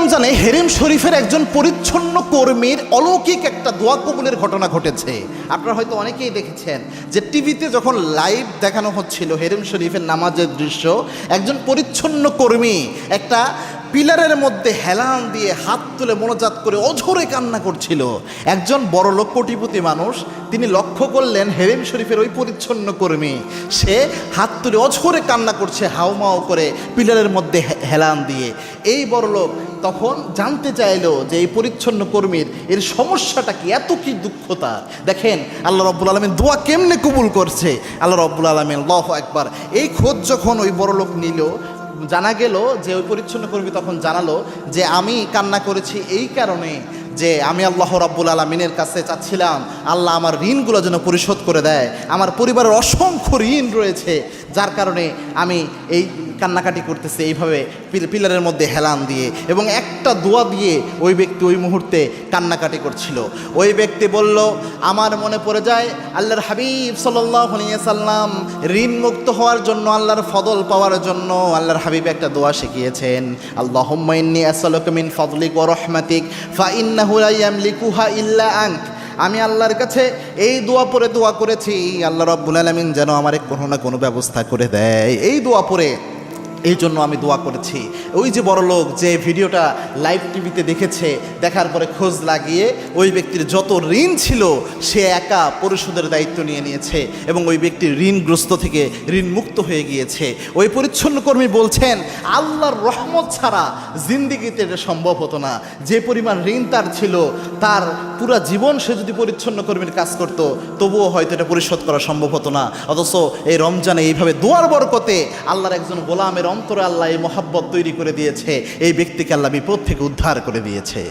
রমজানে হেরেম শরীফের একজন পরিচ্ছন্ন কর্মীর অলৌকিক একটা দোয়া কবুলের ঘটনা ঘটেছে। আপনারা হয়তো অনেকেই দেখেছেন যে টিভিতে যখন লাইভ দেখানো হচ্ছিল হেরেম শরীফের নামাজের দৃশ্য, একজন পরিচ্ছন্ন কর্মী একটা পিলারের মধ্যে হেলান দিয়ে হাত তুলে মোনাজাত করে অঝরে কান্না করছিল। একজন বড়লোক কোটিপতি মানুষ তিনি লক্ষ্য করলেন হেরেম শরীফের ওই পরিচ্ছন্ন কর্মী সে হাত তুলে অঝরে কান্না করছে হাউমাউ করে পিলারের মধ্যে হেলান দিয়ে। এই বড়লোক তখন জানতে চাইলো যে এই পরিচ্ছন্ন কর্মীর এর সমস্যাটা কি, এত কি দুঃখতা। দেখেন আল্লাহ রব্বুল আলামিন দোয়া কেমনে কবুল করছে। আল্লাহ রব্বুল আলামিন আল্লাহু আকবার। এই খোঁজ যখন ওই বড়লোক নিল, জানা গেল যে ওই পরিচ্ছন্ন কর্মী তখন জানালো যে আমি কান্না করেছি এই কারণে যে আমি আল্লাহ রাব্বুল আলামিনের কাছে চাচ্ছিলাম আল্লাহ আমার ঋণগুলো যেন পরিশোধ করে দেয়। আমার পরিবারের অসংখ্য ঋণ রয়েছে, যার কারণে আমি এই কান্নাকাটি করতেছি এইভাবে পিলারের মধ্যে হেলান দিয়ে। এবং একটা দোয়া দিয়ে ওই ব্যক্তি ওই মুহূর্তে কান্নাকাটি করছিল। ওই ব্যক্তি বলল, আমার মনে পড়ে যায় আল্লাহর হাবিব সাল্লাল্লাহু আলাইহি সাল্লাম ঋণ মুক্ত হওয়ার জন্য, আল্লাহর ফদল পাওয়ার জন্য আল্লাহর হাবিব একটা দোয়া শিখিয়েছেন, আল্লাহুম্মা ইন্নী আসআলুকা মিন ফাদলিক ওয়া রাহমাতিক ফা ইন্নাহু লা ইয়ামলিকুহা ইল্লা আনক। আমি আল্লাহর কাছে এই দোয়া পড়ে দোয়া করেছি আল্লাহ রাব্বুল আলামিন যেন আমার কোনো না কোনো ব্যবস্থা করে দেয়। এই দোয়া পড়ে এই জন্য আমি দোয়া করেছি। ওই যে বড় লোক যে ভিডিওটা লাইভ টিভিতে দেখেছে, দেখার পরে খোঁজ লাগিয়ে ওই ব্যক্তির যত ঋণ ছিল সে একা পরিশোধের দায়িত্ব নিয়ে নিয়েছে এবং ওই ব্যক্তির ঋণগ্রস্ত থেকে ঋণ মুক্ত হয়ে গিয়েছে। ওই পরিচ্ছন্ন কর্মী বলছেন আল্লাহর রহমত ছাড়া জিন্দিগিতে এটা সম্ভব হতো না। যে পরিমাণ ঋণ তার ছিল, তার পুরা জীবন সে যদি পরিচ্ছন্ন কর্মীর কাজ করতো তবুও হয়তো এটা পরিশোধ করা সম্ভব হতো না। অথচ এই রমজানে এইভাবে দোয়ার বরকতে আল্লাহর একজন গোলামের অন্তরে আল্লাহ এই মহাব্বত তৈরি করে দিয়েছে, এই ব্যক্তিকে আল্লাহ বিপদ থেকে উদ্ধার করে দিয়েছে।